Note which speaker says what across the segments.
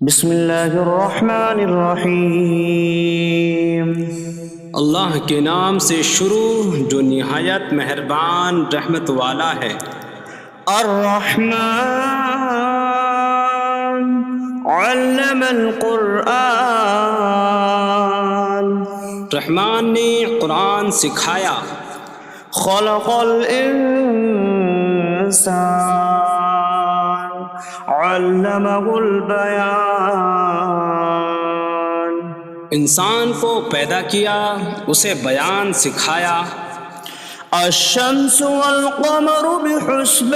Speaker 1: بسم اللہ الرحمن الرحیم۔
Speaker 2: اللہ کے نام سے شروع جو نہایت مہربان رحمت والا ہے۔
Speaker 1: الرحمن علم القرآن،
Speaker 2: رحمان نے قرآن سکھایا۔
Speaker 1: خلق الانسان علمہ البیان،
Speaker 2: انسان کو پیدا کیا، اسے بیان سکھایا۔
Speaker 1: الشمس والقمر بحسبان،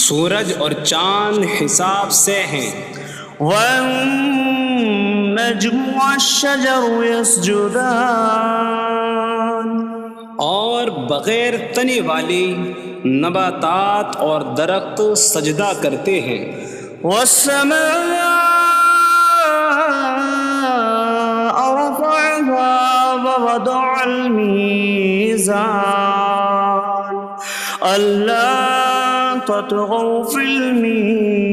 Speaker 2: سورج اور چاند حساب سے ہیں۔
Speaker 1: والنجم والشجر يسجدان،
Speaker 2: اور بغیر تنے والی نباتات اور درخت سجدہ کرتے ہیں۔
Speaker 1: والسماء رفعها ووضع الميزان ألا تطغوا في الميزان،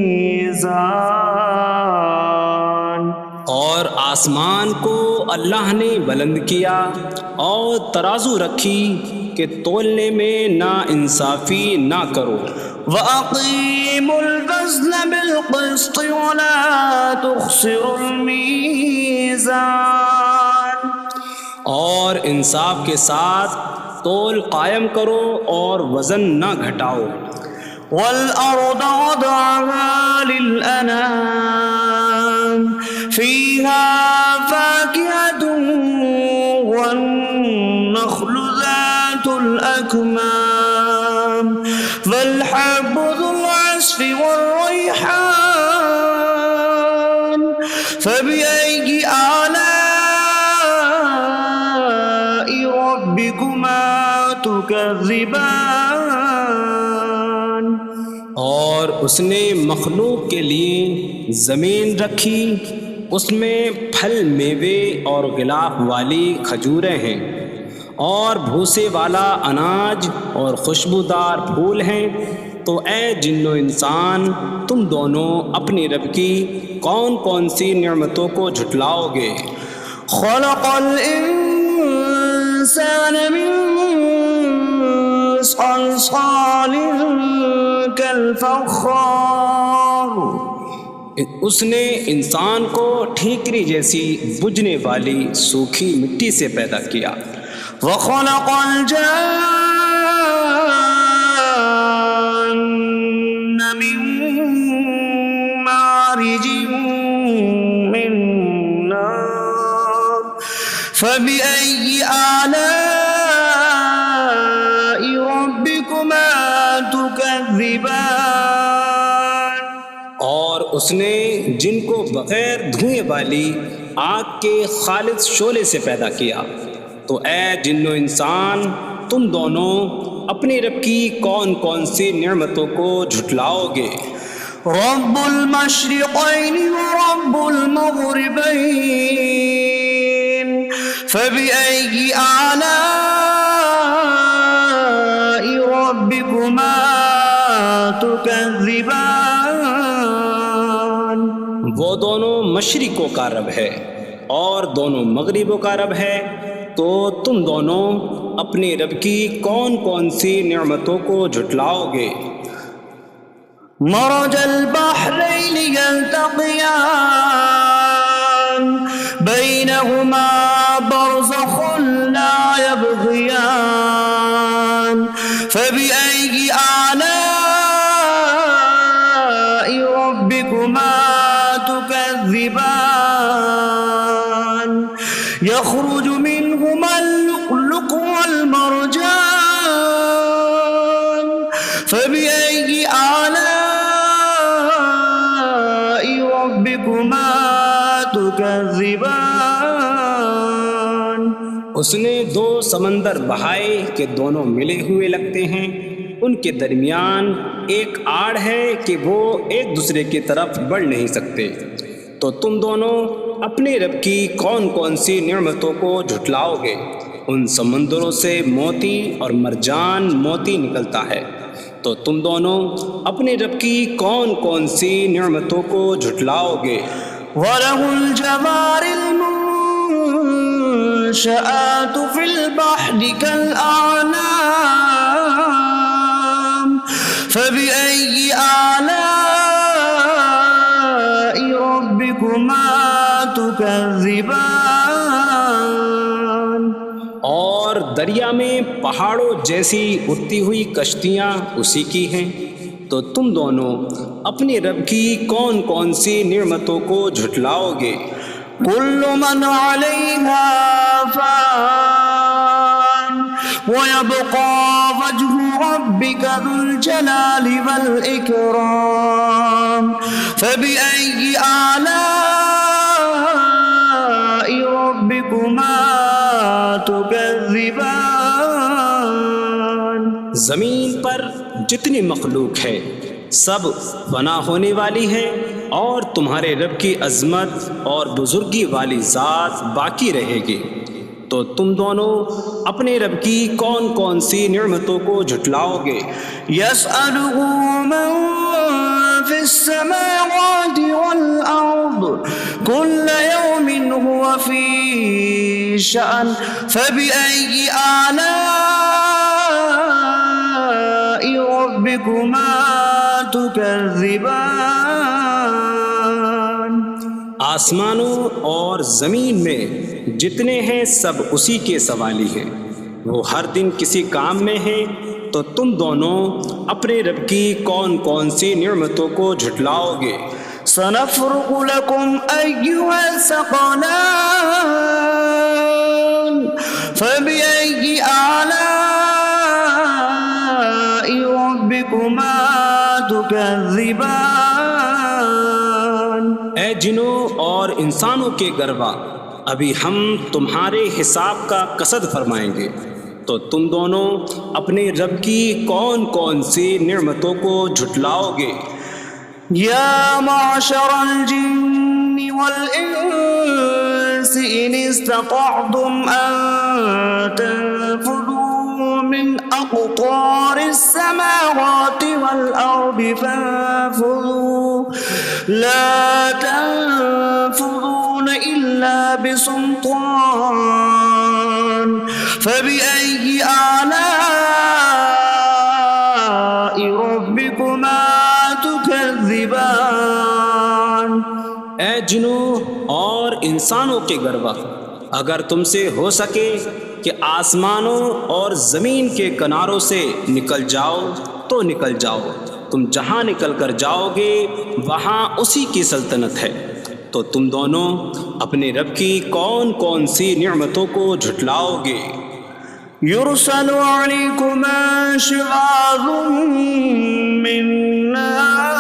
Speaker 2: اور آسمان کو اللہ نے بلند کیا اور ترازو رکھی کہ تولنے میں نا انصافی نہ کرو۔
Speaker 1: وَأَقِيمُوا الْوَزْنَ بِالْقِسْطِ وَلَا تُخْسِرُوا الْمِيزَانَ،
Speaker 2: اور انصاف کے ساتھ تول قائم کرو اور وزن نہ گھٹاؤ۔
Speaker 1: وَالْأَرْضَ وَضَعَهَا لِلْأَنَامِ فِيهَا فَاكِهَةٌ وَالنَّخْلُ ذَاتُ الْأَكْمَامِ وَالْحَبُّ ذُو الْعَصْفِ وَالرَّيْحَانُ فَبِأَيِّ آلَاءِ رَبِّكُمَا تُكَذِّبَانِ،
Speaker 2: اور اس نے مخلوق کے لیے زمین رکھی، اس میں پھل میوے اور غلاف والی کھجوریں ہیں، اور بھوسے والا اناج اور خوشبودار پھول ہیں۔ تو اے جن و انسان، تم دونوں اپنی رب کی کون کون سی نعمتوں کو جھٹلاؤ گے؟
Speaker 1: خلق الانسان من صلصال کالفخار،
Speaker 2: اس نے انسان کو ٹھیکری جیسی بجھنے والی سوکھی مٹی سے پیدا کیا۔
Speaker 1: وخلق الجان من مارج من نار فبأي آلاء ربكما تكذبان،
Speaker 2: اور اس نے جن کو بغیر دھوئیں والی آگ کے خالص شعلے سے پیدا کیا۔ تو اے جن و انسان، تم دونوں اپنی رب کی کون کون سی نعمتوں کو جھٹلاؤ گے؟
Speaker 1: رب المشرقین ورب المغربین فبأي آلاء ربكما تكذبان،
Speaker 2: وہ دونوں مشرقوں کا رب ہے اور دونوں مغربوں کا رب ہے، تو تم دونوں اپنی رب کی کون کون سی نعمتوں کو جھٹلاؤ گے؟
Speaker 1: مرج البحرین یلتقیان بینہما برزخ لا یبغیان فبأي آلاء ربكما تكذبان، يخرج منهما اللؤلؤ والمرجان فبأي آلاء ربكما تكذبان،
Speaker 2: اس نے دو سمندر بہائے کہ دونوں ملے ہوئے لگتے ہیں، ان کے درمیان ایک آڑ ہے کہ وہ ایک دوسرے کی طرف بڑھ نہیں سکتے۔ تو تم دونوں اپنے رب کی کون کون سی نعمتوں کو جھٹلاؤ گے؟ ان سمندروں سے موتی اور مرجان موتی نکلتا ہے، تو تم دونوں اپنے رب کی کون کون سی نعمتوں کو جھٹلاؤ گے؟
Speaker 1: وَلَهُ الْجَوَارِ الْمُنشَآتُ فِي الْبَحْرِ كَالْأَعْلَامِ فَبِأَيِّ آلَاءِ رَبِّكُمَا تُكَذِّبَانِ۔
Speaker 2: اور دریا میں پہاڑوں جیسی اڑتی ہوئی کشتیاں اسی کی ہیں، تو تم دونوں اپنے رب کی کون کون سی نعمتوں کو جھٹلاؤ گے؟
Speaker 1: كل من عليها فان ويبقى وجه ربك ذو الجلال والإكرام فبأي آلاء ربكما تكذبان۔
Speaker 2: زمین پر جتنی مخلوق ہے سب فنا ہونے والی ہے، اور تمہارے رب کی عظمت اور بزرگی والی ذات باقی رہے گی، تو تم دونوں اپنے رب کی کون کون سی نعمتوں کو جھٹلاؤ گے؟
Speaker 1: يسأله من في السماوات والأرض كل يوم هو في شأن فبأي آلاء ربكما تكذبان۔
Speaker 2: آسمانوں اور زمین میں جتنے ہیں سب اسی کے سوالی ہیں، وہ ہر دن کسی کام میں ہیں، تو تم دونوں اپنے رب کی کون کون سی نعمتوں کو جھٹلاؤ گے؟
Speaker 1: سنفرغ لكم أيها الثقلان فبأي آلاء ربكما تكذبان۔
Speaker 2: اے جنوں اور انسانوں کے گروہ، ابھی ہم تمہارے حساب کا قصد فرمائیں گے، تو تم دونوں اپنے رب کی کون کون سی نعمتوں کو جھٹلاؤ گے؟
Speaker 1: یا معشر الجن والانس ان استطعتم ان تنفذوا من اقطار السماوات والارض فانفذوا لا تنفذون الا بسلطان فبأي آلاء ربكما تكذبان۔
Speaker 2: اے جنوں اور انسانوں کے گروہ، اگر تم سے ہو سکے کہ آسمانوں اور زمین کے کناروں سے نکل جاؤ تو نکل جاؤ، تم جہاں نکل کر جاؤ گے وہاں اسی کی سلطنت ہے، تو تم دونوں اپنے رب کی کون کون سی نعمتوں کو جھٹلاؤ گے؟
Speaker 1: يرسل عليكما شواظ من نار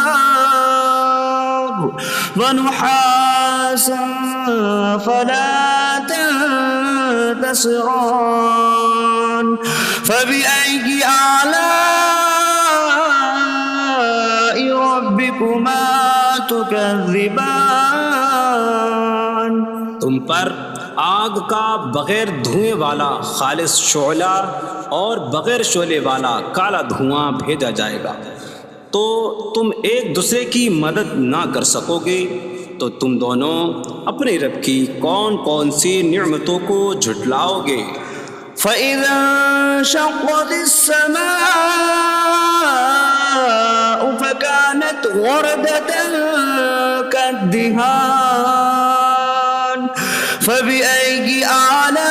Speaker 1: ونحاسا فلا تنتصران فبأي آلاء ربكما تكذبان۔
Speaker 2: تم پر آگ کا بغیر دھوئیں والا خالص شعلہ اور بغیر شعلے والا کالا دھواں بھیجا جائے گا، تو تم ایک دوسرے کی مدد نہ کر سکو گے، تو تم دونوں اپنے رب کی کون کون سی نعمتوں کو جھٹلاؤ گے؟
Speaker 1: فَإِذَا انشَقَّتِ السَّمَاءُ فَكَانَتْ وَرْدَةً كَالدِّهَانِ فَبِأَيِّ آلَاءِ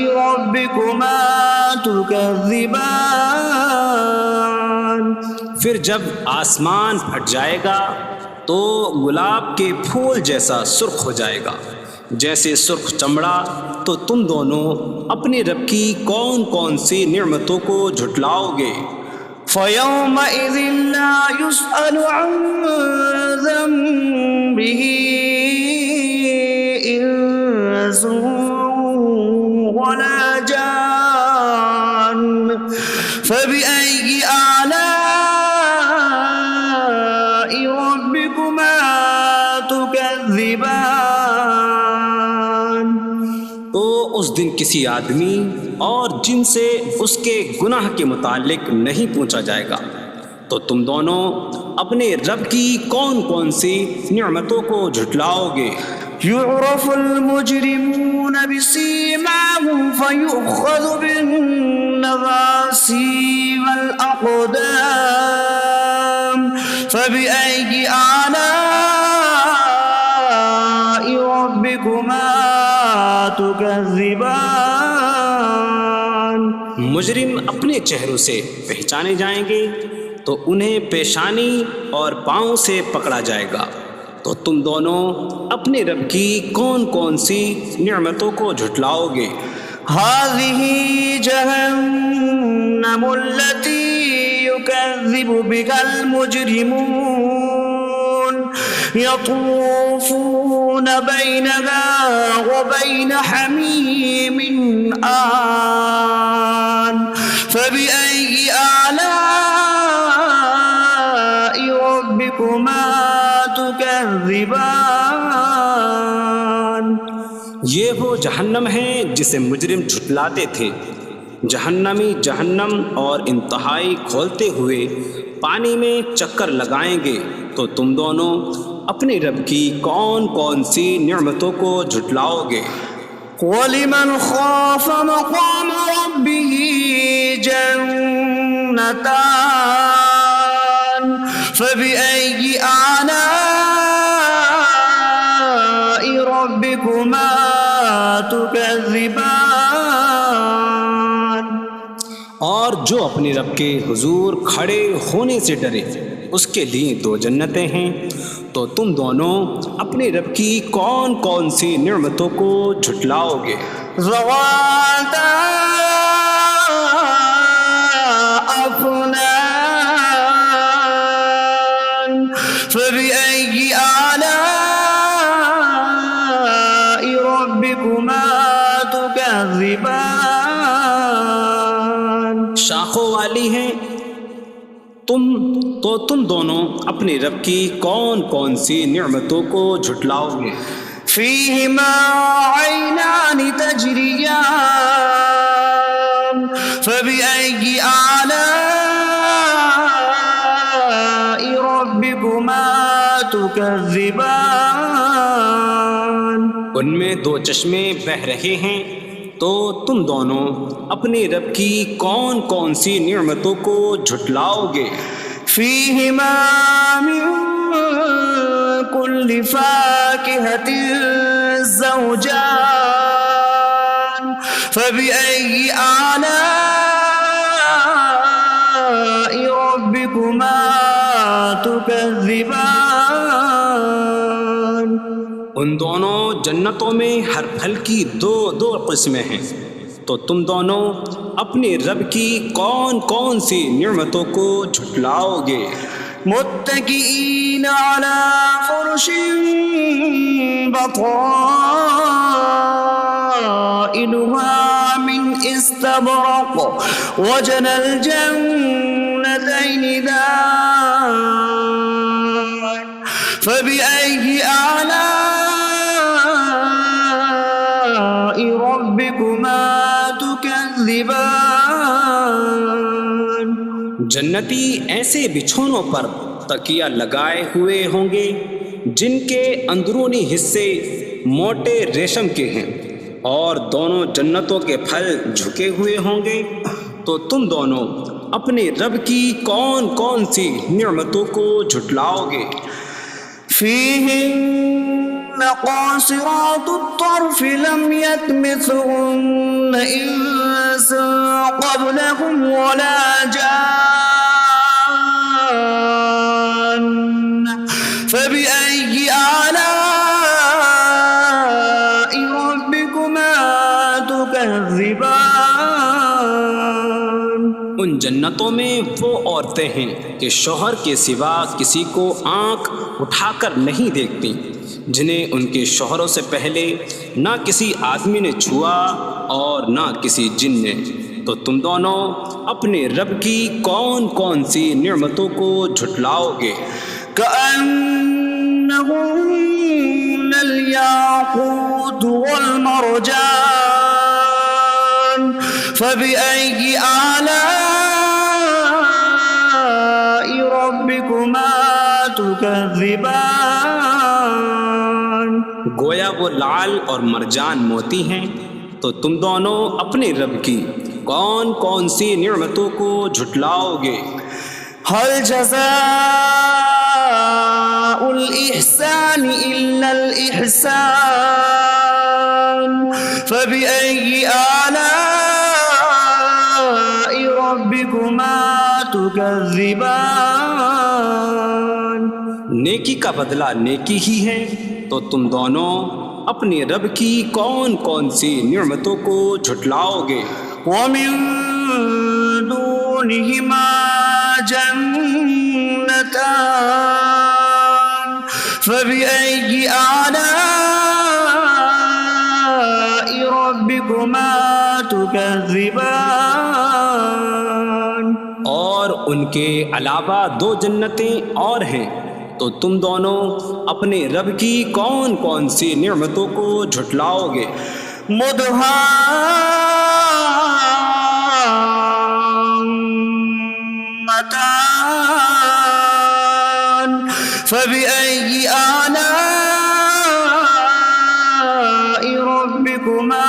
Speaker 1: رَبِّكُمَا تُكَذِّبَانِ۔
Speaker 2: پھر جب آسمان پھٹ جائے گا تو گلاب کے پھول جیسا سرخ ہو جائے گا، جیسے سرخ چمڑا، تو تم دونوں اپنے رب کی کون کون سی نعمتوں کو جھٹلاؤ گے؟
Speaker 1: فَيَوْمَئِذٍ لَا يُسْأَلُ عَنْ ذَنبِهِ إِنسٌ وَلَا جَانٌّ فَبِأَيِّ آلَاءِ رَبِّكُمَا تُكَذِّبَانِ۔
Speaker 2: تو اس دن کسی آدمی اور جن سے اس کے گناہ کے متعلق نہیں پوچھا جائے گا، تو تم دونوں اپنے رب کی کون کون سی نعمتوں کو جھٹلاؤ گے؟
Speaker 1: يعرف المجرمون بسيماهم فيؤخذ بالنواصي والأقدام فبأي آلاء ربكما تكذبان۔
Speaker 2: مجرم اپنے چہروں سے پہچانے جائیں گے تو انہیں پیشانی اور پاؤں سے پکڑا جائے گا، تو تم دونوں اپنے رب کی کون کون سی نعمتوں کو جھٹلاؤ گے؟
Speaker 1: هذه جهنم التي يكذب بها المجرمون يطوفون بينها وبين حميم آن فبأي آلاء ربكما تكذبان۔
Speaker 2: یہ وہ جہنم ہے جسے مجرم جھٹلاتے تھے۔ جہنمی جہنم اور انتہائی کھولتے ہوئے پانی میں چکر لگائیں گے، تو تم دونوں اپنے رب کی کون کون سی نعمتوں کو جھٹلاؤ گے؟
Speaker 1: وَلِمَنْ خَافَ مَقَامَ رَبِّهِ جَنَّتَانِ فَبِأَيِّ آلَاءِ رَبِّكُمَا تُكَذِّبَانِ۔
Speaker 2: اور جو اپنے رب کے حضور کھڑے ہونے سے ڈرے، اس کے لیے دو جنتیں ہیں، تو تم دونوں اپنے رب کی کون کون سی نعمتوں کو جھٹلاؤ گے؟
Speaker 1: ذواتا افنان فبأي آلاء ربكما تكذبان۔
Speaker 2: شاخوں والی ہیں تم دونوں اپنے رب کی کون کون سی نعمتوں کو جھٹلاؤ گے؟
Speaker 1: فيهما عينان تجريان فبأي آلاء ربكما تكذبان۔
Speaker 2: ان میں دو چشمے بہہ رہے ہیں، تو تم دونوں اپنے رب کی کون کون سی نعمتوں کو جھٹلاؤ گے؟
Speaker 1: فيهما من كل فاكهة زوجان فبأي آلاء ربكما تكذبان۔
Speaker 2: ان دونوں جنتوں میں ہر پھل کی دو قسمیں ہیں، تو تم دونوں اپنے رب کی کون کون سی نعمتوں کو جھٹلاؤ گے؟
Speaker 1: متكئين على فرش بطائنها من استبرق وجنى الجنتين دان فبأي آلاء ربكما تكذبان۔
Speaker 2: جنتی ایسے بچھونوں پر تکیہ لگائے ہوئے ہوں گے جن کے اندرونی حصے موٹے ریشم کے ہیں، اور دونوں جنتوں کے پھل جھکے ہوئے ہوں گے، تو تم دونوں اپنے رب کی کون کون سی نعمتوں کو جھٹلاؤ گے؟
Speaker 1: فيهن قاصرات الطرف لم يطمثهن إنس قبلهم ولا جان فبأي آلاء ربكما تكذبان۔
Speaker 2: ان جنتوں میں وہ عورتیں ہیں کہ شوہر کے سوا کسی کو آنکھ اٹھا کر نہیں دیکھتی، جنہیں ان کے شوہروں سے پہلے نہ کسی آدمی نے چھوا اور نہ کسی جن نے، تو تم دونوں اپنے رب کی کون کون سی نعمتوں کو جھٹلاؤ گے؟
Speaker 1: كأنهم الياقوت والمرجان فبأي آلاء ربكما تكذبان
Speaker 2: گویا وہ لعل اور مرجان موتی ہیں، تو تم دونوں اپنے رب کی کون کون سی نعمتوں کو جھٹلاؤ گے؟
Speaker 1: هل جزاء الإحسان إلا الإحسان فبأي آلاء ربكما تكذبان
Speaker 2: نیکی کا بدلہ نیکی ہی ہے، تو تم دونوں اپنے رب کی کون کون سی نعمتوں کو جھٹلاؤ گے؟
Speaker 1: ومن دونهما جنتان فبأي آلاء ربكما تكذبان
Speaker 2: اور ان کے علاوہ دو جنتیں اور ہیں، تو تم دونوں اپنے رب کی کون کون سی نعمتوں کو جھٹلاؤ گے؟
Speaker 1: مدهامتان فبأي آلاء ربكما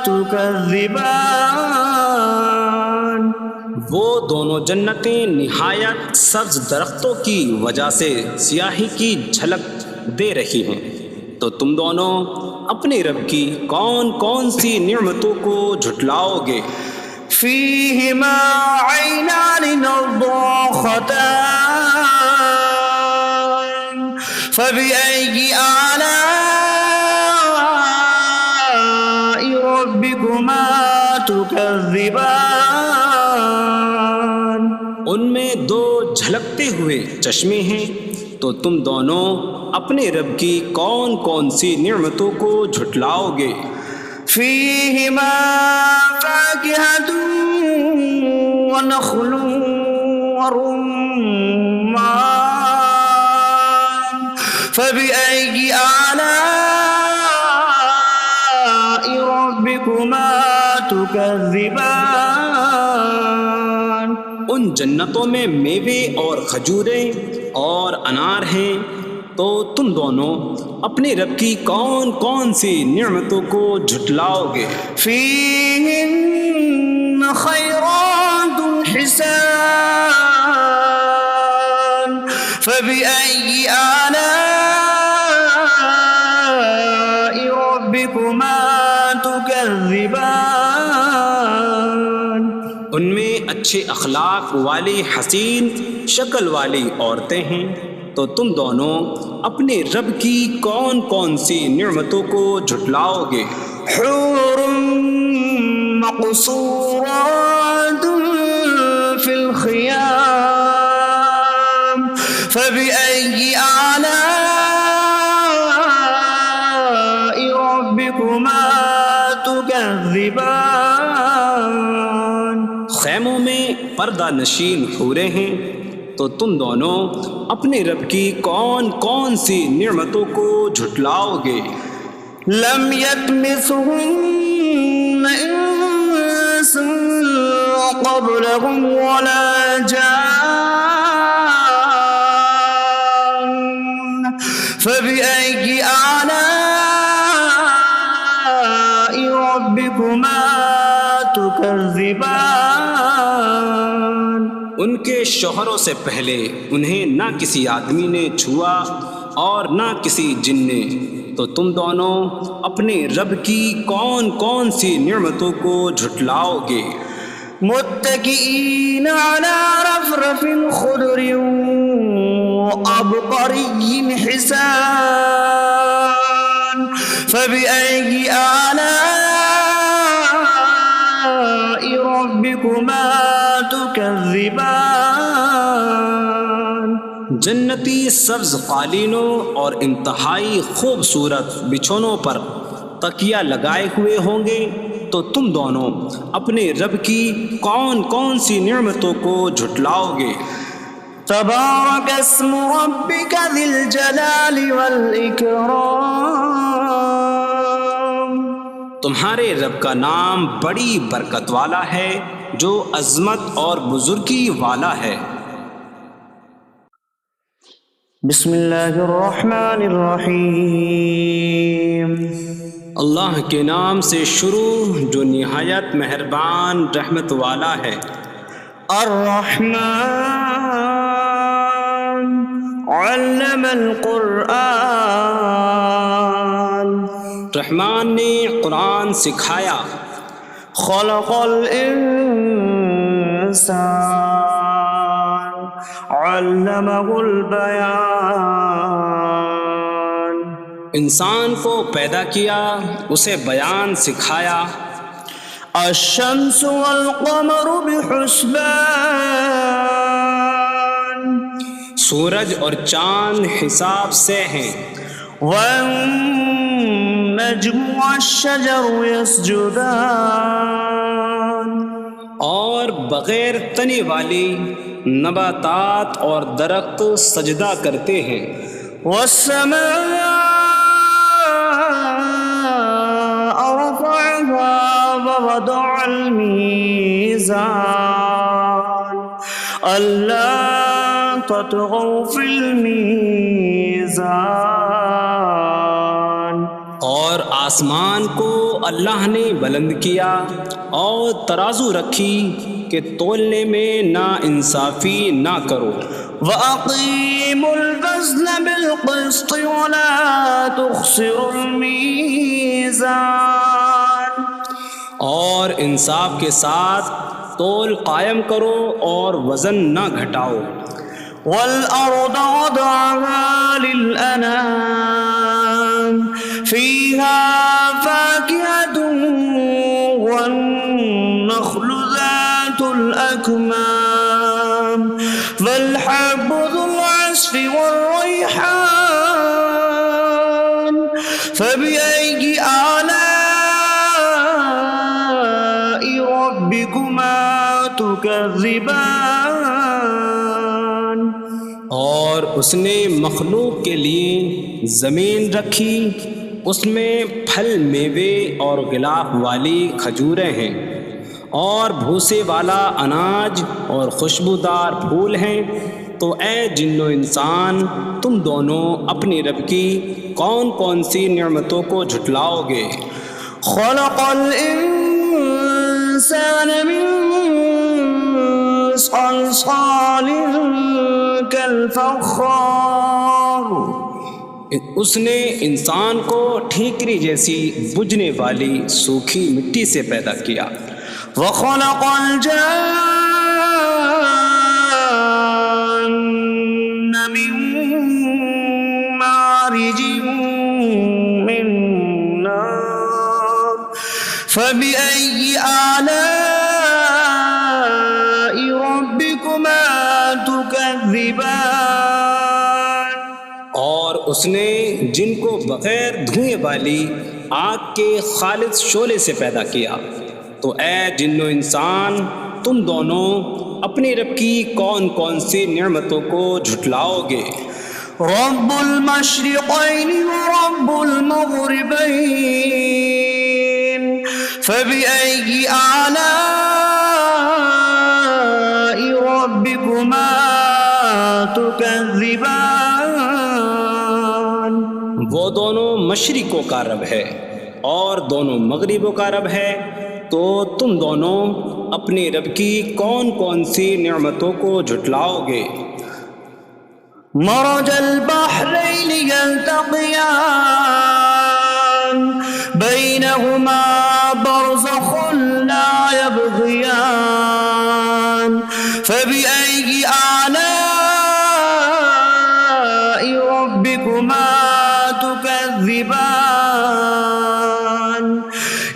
Speaker 1: تكذبان
Speaker 2: وہ دونوں جنتیں نہایت سبز درختوں کی وجہ سے سیاہی کی جھلک دے رہی ہیں، تو تم دونوں اپنے رب کی کون کون سی نعمتوں کو جھٹلاؤ گے؟
Speaker 1: فيهما عينان نضاختان فبأي آلاء ربكما تكذبان
Speaker 2: ان میں دو جھلکتے ہوئے چشمے ہیں، تو تم دونوں اپنے رب کی کون کون سی نعمتوں کو جھٹلاؤ گے؟
Speaker 1: فيهما فاكهة ونخل ورمان فبأي آلاء ربكما تكذبان
Speaker 2: ان جنتوں میں میوے اور کھجوریں اور انار ہیں، تو تم دونوں اپنے رب کی کون کون سی نعمتوں کو جھٹلاؤ گے؟
Speaker 1: فيهن خيرات حسان فبأي آلاء ربكما تكذبان
Speaker 2: ان میں اچھے اخلاق والی حسین شکل والی عورتیں ہیں، تو تم دونوں اپنے رب کی کون کون سی نعمتوں کو جھٹلاؤ گے؟
Speaker 1: حور مقصورات في الخيام فبأي آلاء ربكما تكذبان
Speaker 2: خیموں میں پردہ نشین حوریں ہیں، تو تم دونوں اپنے رب کی کون کون سی نعمتوں کو جھٹلاؤ گے؟
Speaker 1: لم يطمثهن انس قبلهم ولا جان فبأي آلاء ربكما تكذبان
Speaker 2: ان کے شوہروں سے پہلے انہیں نہ کسی آدمی نے چھوا اور نہ کسی جن نے، تو تم دونوں اپنے رب کی کون کون سی نعمتوں کو جھٹلاؤ گے؟
Speaker 1: متكئين على رفرف خضر وعبقري حسان فبأي آلاء ربكما تكذبان
Speaker 2: جنتی سبز قالینوں اور انتہائی خوبصورت بچھونوں پر تکیہ لگائے ہوئے ہوں گے، تو تم دونوں اپنے رب کی کون کون سی نعمتوں کو جھٹلاؤ گے؟
Speaker 1: تبارك اسم ربك ذي الجلال والإكرام
Speaker 2: تمہارے رب کا نام بڑی برکت والا ہے جو عظمت اور بزرگی والا ہے۔
Speaker 1: بسم اللہ الرحمن الرحیم۔
Speaker 2: اللہ کے نام سے شروع جو نہایت مہربان رحمت والا ہے۔
Speaker 1: الرحمن علم القرآن،
Speaker 2: رحمان نے قرآن سکھایا۔
Speaker 1: خلق الانسان علمہ البیان،
Speaker 2: انسان کو پیدا کیا، اسے بیان سکھایا۔
Speaker 1: الشمس والقمر بحسبان،
Speaker 2: سورج اور چاند حساب سے ہیں۔
Speaker 1: والنجم والشجر يسجدان،
Speaker 2: اور بغیر تنے والی نباتات اور درخت سجدہ کرتے ہیں۔
Speaker 1: والسماء رفعها ووضع الميزان ألا تطغوا في الميزان،
Speaker 2: اور آسمان کو اللہ نے بلند کیا اور ترازو رکھی کہ تولنے میں نا انصافی نہ کرو۔
Speaker 1: وَأَقِيمُوا الْوَزْنَ بِالْقِسْطِ وَلَا تُخْسِرُوا الْمِيزَانَ،
Speaker 2: اور انصاف کے ساتھ تول قائم کرو اور وزن نہ گھٹاؤ۔
Speaker 1: وَالْأَرْضَ وَضَعَهَا لِلْأَنَامِ فِيهَا فَاكِهَةٌ وَالنَّخْلُ ذَاتُ الْأَكْمَامِ وَالْحَبُّ ذُو الْعَصْفِ وَالرَّيْحَانُ فَبِأَيِّ آلَاءِ رَبِّكُمَا تُكَذِّبَانِ،
Speaker 2: اور اس نے مخلوق کے لیے زمین رکھی، اس میں پھل میوے اور غلاف والی کھجوریں ہیں، اور بھوسے والا اناج اور خوشبودار پھول ہیں۔ تو اے جن و انسان، تم دونوں اپنی رب کی کون کون سی نعمتوں کو جھٹلاؤ گے؟
Speaker 1: خلق الانسان من صلصال کالفخار،
Speaker 2: اس نے انسان کو ٹھیکری جیسی بجھنے والی سوکھی مٹی سے پیدا کیا۔
Speaker 1: وخلق الجان من مارج من نار فبأي آلاء ربكما تكذبان،
Speaker 2: اور اس نے جن کو بغیر دھوئیں والی آگ کے خالص شعلے سے پیدا کیا۔ تو اے جن و انسان، تم دونوں اپنی رب کی کون کون سی نعمتوں کو جھٹلاؤ گے؟
Speaker 1: رب المشرقین ورب المغربین فبأي آلاء ربكما تكذبان،
Speaker 2: وہ دونوں مشرقوں کا رب ہے اور دونوں مغربوں کا رب ہے، تو تم دونوں اپنے رب کی کون کون سی نعمتوں کو جھٹلاؤ گے؟
Speaker 1: مرج البحرین یلتقیان بینہما برزخ لا یبغیان فبأي آلاء ربكما تكذبان،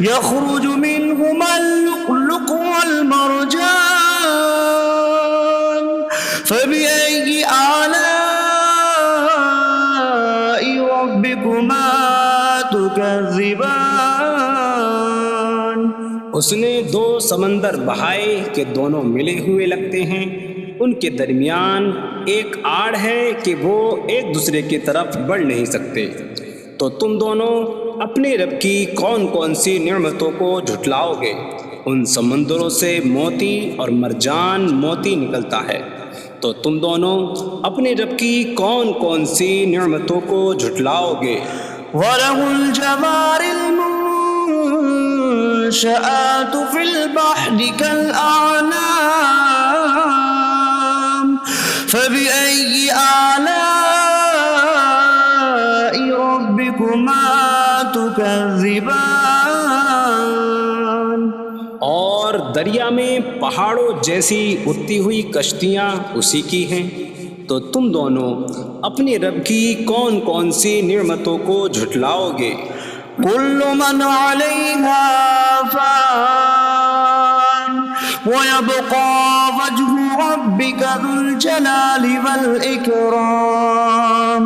Speaker 1: يخرج منهما اللؤلؤ والمرجان فبأي آلاء ربكما تكذبان،
Speaker 2: اس نے دو سمندر بہائے کہ دونوں ملے ہوئے لگتے ہیں، ان کے درمیان ایک آڑ ہے کہ وہ ایک دوسرے کی طرف بڑھ نہیں سکتے، تو تم دونوں اپنے رب کی کون کون سی نعمتوں کو جھٹلاؤ گے؟ ان سمندروں سے موتی اور مرجان موتی نکلتا ہے، تو تم دونوں اپنے رب کی کون کون سی نعمتوں کو جھٹلاؤ گے؟
Speaker 1: وَلَهُ الْجَوَارِ الْمُنشَآتُ فِي الْبَحْرِ كَالْأَعْلَامِ فَبِأَيِّ آلَاءِ رَبِّكُمَا تُكَذِّبَانِ؟
Speaker 2: اور دریا میں پہاڑوں جیسی اڑتی ہوئی کشتیاں اسی کی ہیں، تو تم دونوں اپنے رب کی کون کون سی نعمتوں کو جھٹلاؤ گے؟
Speaker 1: كل من عليها فان ويبقى وجه ربك ذو الجلال والإكرام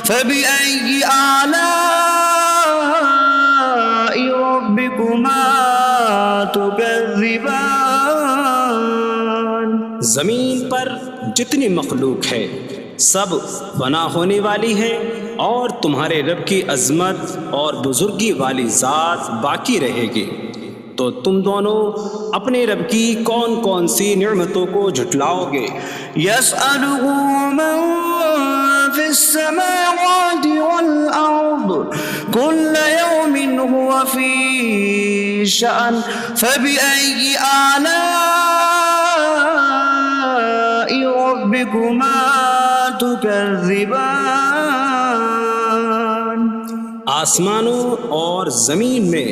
Speaker 1: فبأي آلاء ربكما تكذبان؟
Speaker 2: زمین پر جتنی مخلوق ہے سب فنا ہونے والی ہے، اور تمہارے رب کی عظمت اور بزرگی والی ذات باقی رہے گی، تو تم دونوں اپنے رب کی کون کون سی نعمتوں کو جھٹلاؤ گے؟
Speaker 1: يسأله من في السماوات والأرض كل يوم هو في شأن فبأي آلاء ربكما تكذبان؟
Speaker 2: آسمانوں اور زمین میں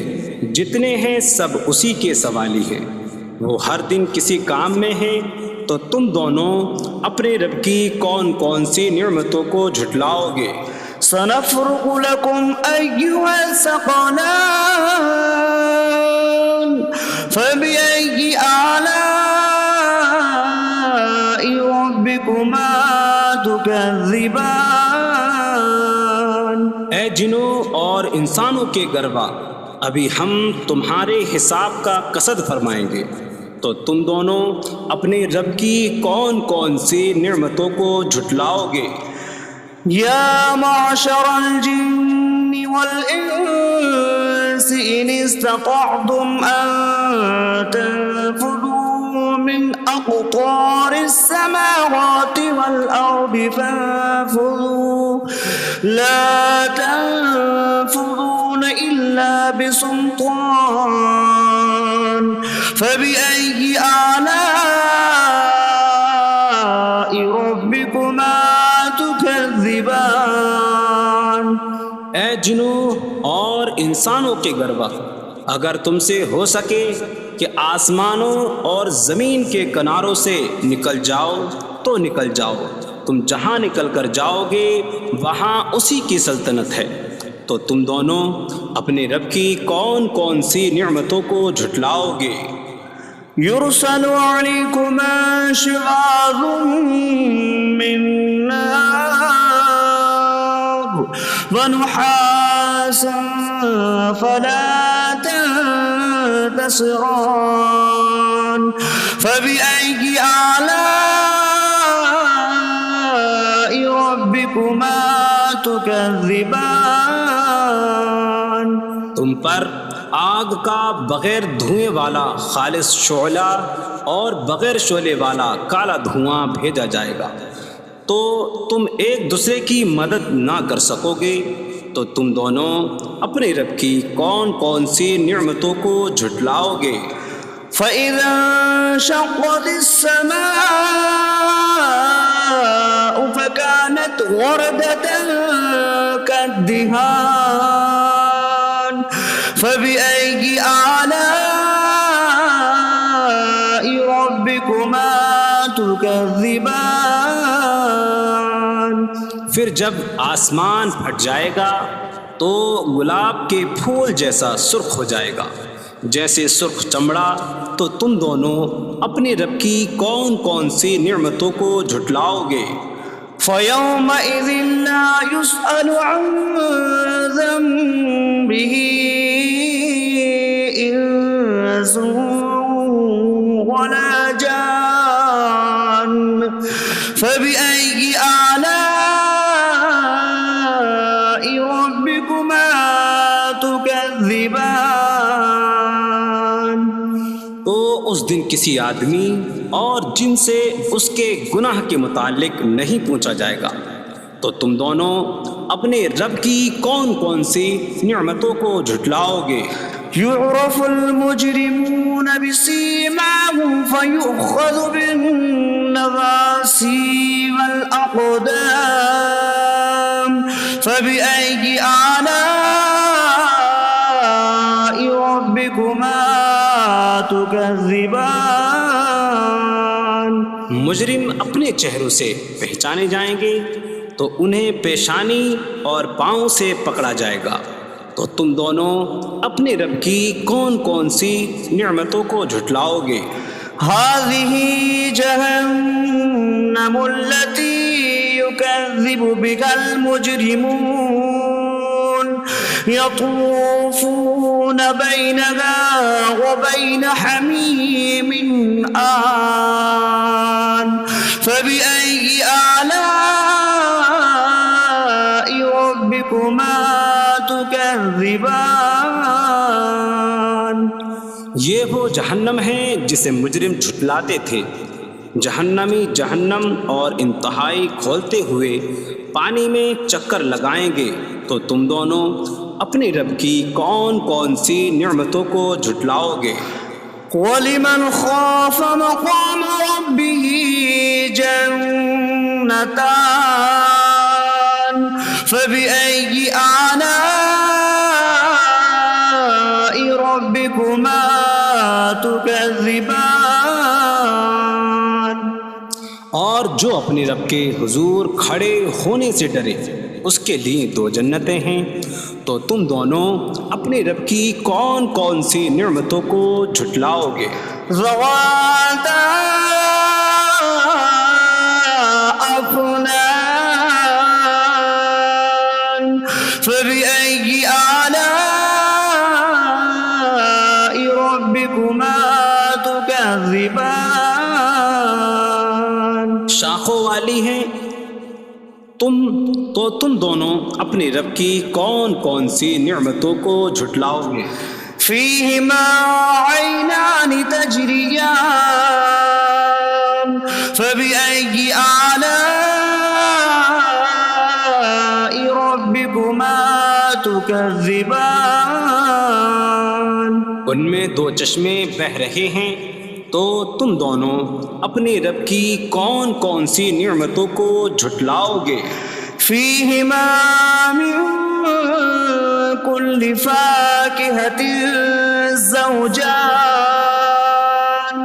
Speaker 2: جتنے ہیں سب اسی کے سوالی ہیں، وہ ہر دن کسی کام میں ہیں، تو تم دونوں اپنے رب کی کون کون سی نعمتوں کو جھٹلاؤ گے؟
Speaker 1: سنفرغ لكم أيها الثقلان فبأي آلاء ربكما تكذبان؟
Speaker 2: اے جنوں اور انسانوں کے گروہ، ابھی ہم تمہارے حساب کا قصد فرمائیں گے، تو تم دونوں اپنے رب کی کون کون سی نعمتوں کو جھٹلاؤ گے؟
Speaker 1: يا معشر الجن والإنس إن استطعتم أن تنفذوا من أقطار السماوات والأرض فانفذوا لا تنفذون إلا بسلطان فبأي آلاء ربكما تكذبان؟
Speaker 2: اے جنوں اور انسانوں کے گروہ، اگر تم سے ہو سکے کہ آسمانوں اور زمین کے کناروں سے نکل جاؤ تو نکل جاؤ، تم جہاں نکل کر جاؤ گے وہاں اسی کی سلطنت ہے، تو تم دونوں اپنے رب کی کون کون سی نعمتوں کو جھٹلاؤ گے؟
Speaker 1: يرسل عليكما شواظ من نار ونحاس فلا تنتصران فبأي آلاء ربكما تكذبان؟
Speaker 2: تم پر آگ کا بغیر دھوئیں والا خالص شعلہ اور بغیر شعلے والا کالا دھواں بھیجا جائے گا، تو تم ایک دوسرے کی مدد نہ کر سکو گے، تو تم دونوں اپنے رب کی کون کون سی نعمتوں کو جھٹلاؤ گے؟
Speaker 1: فَإِذَا انشَقَّتِ السَّمَاءُ فَكَانَتْ وَرْدَةً كَالدِّهَانِ فَبِأَيِّ آلَاءِ رَبِّكُمَا تُكَذِّبَانِ؟
Speaker 2: پھر جب آسمان پھٹ جائے گا تو گلاب کے پھول جیسا سرخ ہو جائے گا جیسے سرخ چمڑا، تو تم دونوں اپنے رب کی کون کون سی نعمتوں کو جھٹلاؤ گے؟
Speaker 1: فَيَوْمَئِذٍ لَا يُسْأَلُ عَنْ ذَنبِهِ إِنسٌ وَلَا جَانٌّ فَبِأَيِّ آلَاءِ رَبِّكُمَا
Speaker 2: اس دن کسی آدمی اور جن سے اس کے گناہ کے متعلق نہیں پوچھا جائے گا۔ تو تم دونوں اپنے رب کی کون کون سی نعمتوں کو جھٹلاؤ گے؟
Speaker 1: يعرف المجرمون بسيماهم فيؤخذ بالنواسي والأقدام فبأي آلاء ربكما تكذبان۔
Speaker 2: مجرم اپنے چہروں سے پہچانے جائیں گے تو انہیں پیشانی اور پاؤں سے پکڑا جائے گا۔ تو تم دونوں اپنے رب کی کون کون سی نعمتوں کو جھٹلاؤ گے؟
Speaker 1: هذه جهنم التي يكذب بها المجرمون يطوفون بينها وبين حميم آن فبأي آلاء ربكما تكذبان۔
Speaker 2: یہ وہ جہنم ہے جسے مجرم جھٹلاتے تھے۔ جہنمی جہنم اور انتہائی کھولتے ہوئے پانی میں چکر لگائیں گے۔ تو تم دونوں اپنے رب کی کون کون سی نعمتوں کو جھٹلاؤ گے؟
Speaker 1: وَلِمَنْ خَافَ مَقَامَ رَبِّهِ جَنَّتَانِ فَبِأَيِّ آلَاءِ رَبِّكُمَا تُكَذِّبَانِ۔
Speaker 2: اور جو اپنے رب کے حضور کھڑے ہونے سے ڈرے اس کے لیے 2 جنتیں ہیں۔ تو تم دونوں اپنے رب کی کون کون سی نعمتوں کو جھٹلاؤ گے؟
Speaker 1: ذواتا أفنان فبأي آلاء ربكما تكذبان۔
Speaker 2: شاخوں والی ہیں تم دونوں اپنے رب کی کون کون سی نعمتوں کو جھٹلاؤ گے؟
Speaker 1: فيهما عينان تجريان فبأي آلاء ربكما تكذبان۔
Speaker 2: ان میں 2 چشمے بہہ رہے ہیں۔ تو تم دونوں اپنے رب کی کون کون سی نعمتوں کو جھٹلاؤ گے؟
Speaker 1: فيهما من كل فاكهة زوجان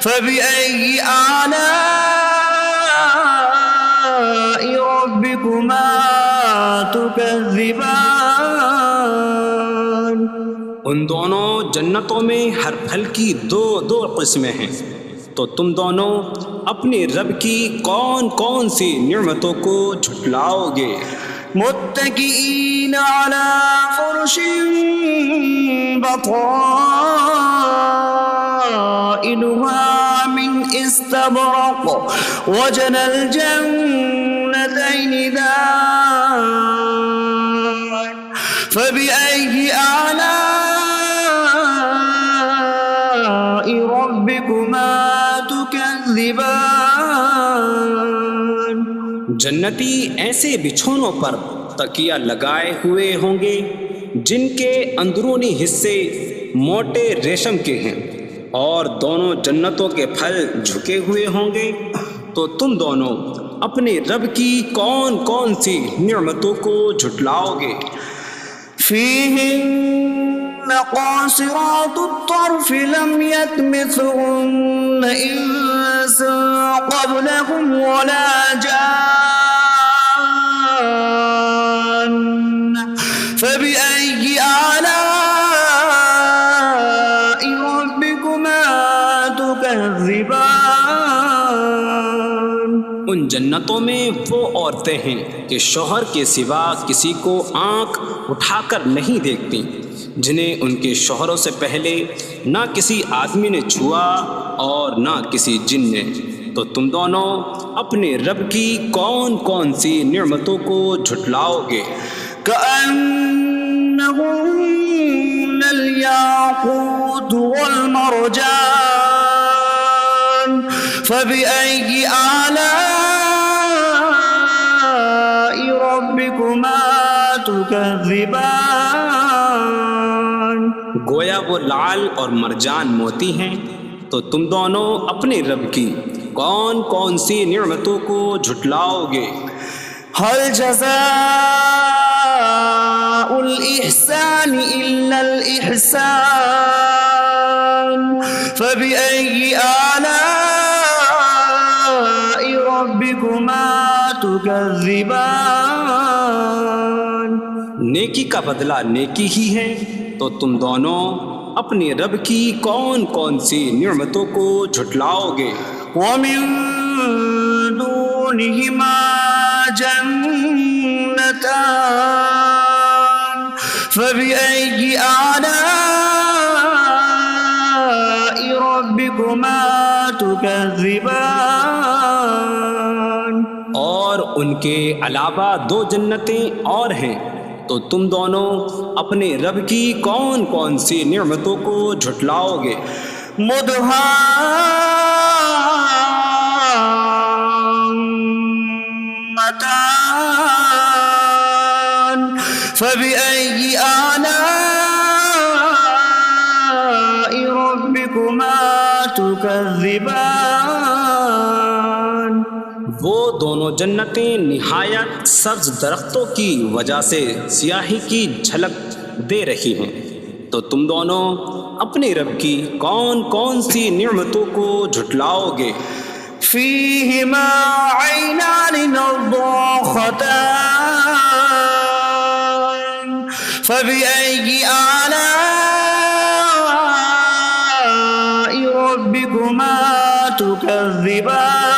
Speaker 1: فبأي آلاء ربكما تكذبان۔
Speaker 2: ان دونوں جنتوں میں ہر پھل کی 2 قسمیں ہیں۔ تو تم دونوں اپنے رب کی کون کون سی نعمتوں کو جھٹلاؤ گے؟
Speaker 1: متكئين على فرش بطائنها من استبرق وجنى الجنتين دان فبأي آلاء ربكما تكذبان۔
Speaker 2: جنتی ایسے بچھونوں پر تکیہ لگائے ہوئے ہوں گے جن کے اندرونی حصے موٹے ریشم کے ہیں، اور دونوں جنتوں کے پھل جھکے ہوئے ہوں گے۔ تو تم دونوں اپنے رب کی کون کون سی نعمتوں کو جھٹلاؤ گے؟
Speaker 1: فيهن قاصرات الطرف لم يطمثهن إنس قبلهم ولا جان فبأي آلاء ربكما تكذبان۔
Speaker 2: ان جنتوں میں وہ عورتیں ہیں کہ شوہر کے سوا کسی کو آنکھ اٹھا کر نہیں دیکھتی، جنہیں ان کے شوہروں سے پہلے نہ کسی آدمی نے چھوا اور نہ کسی جن نے۔ تو تم دونوں اپنے رب کی کون کون سی نعمتوں کو جھٹلاؤ گے؟
Speaker 1: كأنهم الياقوت والمرجان فبأي آلاء ربكما تكذبان
Speaker 2: گویا وہ لعل اور مرجان موتی ہیں، تو تم دونوں اپنے رب کی کون کون سی نعمتوں کو جھٹلاؤ گے؟
Speaker 1: هل جزاء الإحسان إلا الإحسان فبأي آلاء ربكما تكذبان
Speaker 2: نیکی کا بدلہ نیکی ہی ہے، تو تم دونوں اپنے رب کی کون کون سی نعمتوں کو جھٹلاؤ گے؟
Speaker 1: ومن دونهما جنتان فبأي آلاء ربكما تكذبان
Speaker 2: اور ان کے علاوہ دو جنتیں اور ہیں، تو تم دونوں اپنے رب کی کون کون سی نعمتوں کو جھٹلاؤ گے؟
Speaker 1: مدهامتان فبأي آلاء ربكما تكذبان
Speaker 2: وہ دونوں جنتیں نہایت سبز درختوں کی وجہ سے سیاہی کی جھلک دے رہی ہیں، تو تم دونوں اپنے رب کی کون کون سی نعمتوں کو جھٹلاؤ گے؟
Speaker 1: فيهما عينان نضاختان فبأي آلاء ربكما تكذبان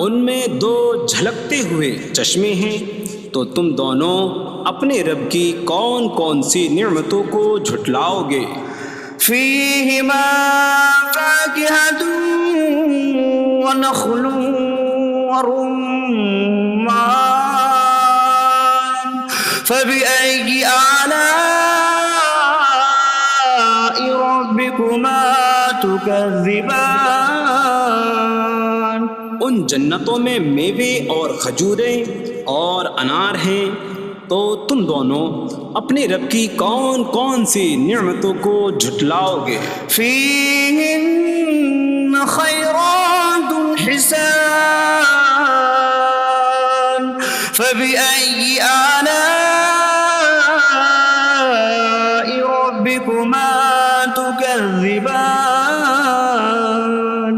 Speaker 2: ان میں دو جھلکتے ہوئے چشمے ہیں، تو تم دونوں اپنے رب کی کون کون سی نعمتوں کو جھٹلاؤ گے؟
Speaker 1: فيهما فاكهة ونخل ورمان فبأي آلاء ربكما تكذبان
Speaker 2: ان جنتوں میں میوے اور کھجوریں اور انار ہیں، تو تم دونوں اپنے رب کی کون کون سی نعمتوں کو جھٹلاؤ گے؟
Speaker 1: فيهن خيرات حسان فبأي آلاء ربكما تكذبان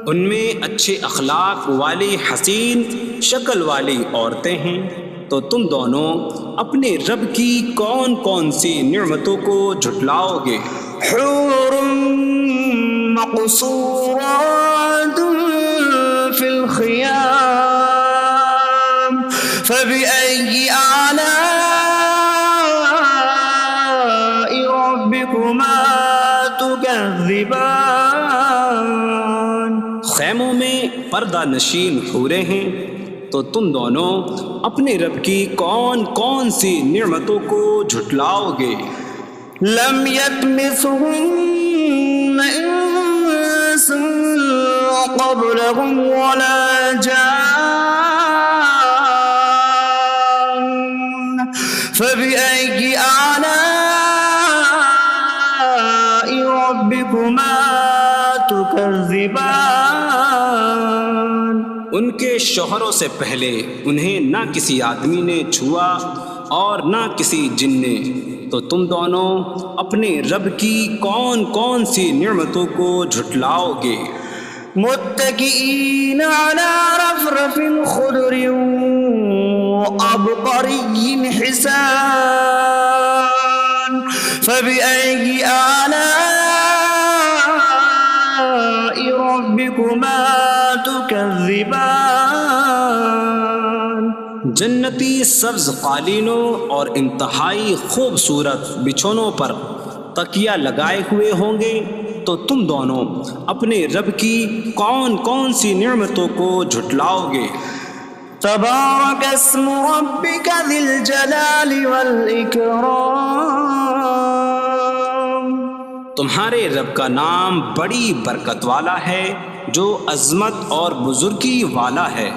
Speaker 2: ان میں اچھے اخلاق والی حسین شکل والی عورتیں ہیں، تو تم دونوں اپنے رب کی کون کون سی نعمتوں کو جھٹلاؤ گے؟
Speaker 1: حور مقصورات في الخيام فبأي آلاء ربكما تكذبان
Speaker 2: خیموں میں پردہ نشین حوریں ہیں، تو تم دونوں اپنے رب کی کون کون سی نعمتوں کو جھٹلاؤ گے؟
Speaker 1: لم يطمثهن انس قبلهم ولا جان فبأي آلاء ربكما تكذبان
Speaker 2: ان کے شوہروں سے پہلے انہیں نہ کسی آدمی نے چھوا اور نہ کسی جن نے، تو تم دونوں اپنے رب کی کون کون سی نعمتوں کو جھٹلاؤ گے؟
Speaker 1: متكئين على رفرف خضر وعبقري حسان فبأي آلاء ربكما تكذبان
Speaker 2: جنتی سبز قالینوں اور انتہائی خوبصورت بچھونوں پر تکیہ لگائے ہوئے ہوں گے، تو تم دونوں اپنے رب کی کون کون سی نعمتوں کو جھٹلاؤ گے؟
Speaker 1: تبارك اسم ربك ذي الجلال والإكرام
Speaker 2: تو تمہارے رب کا نام بڑی برکت والا ہے جو عظمت اور بزرگی والا ہے۔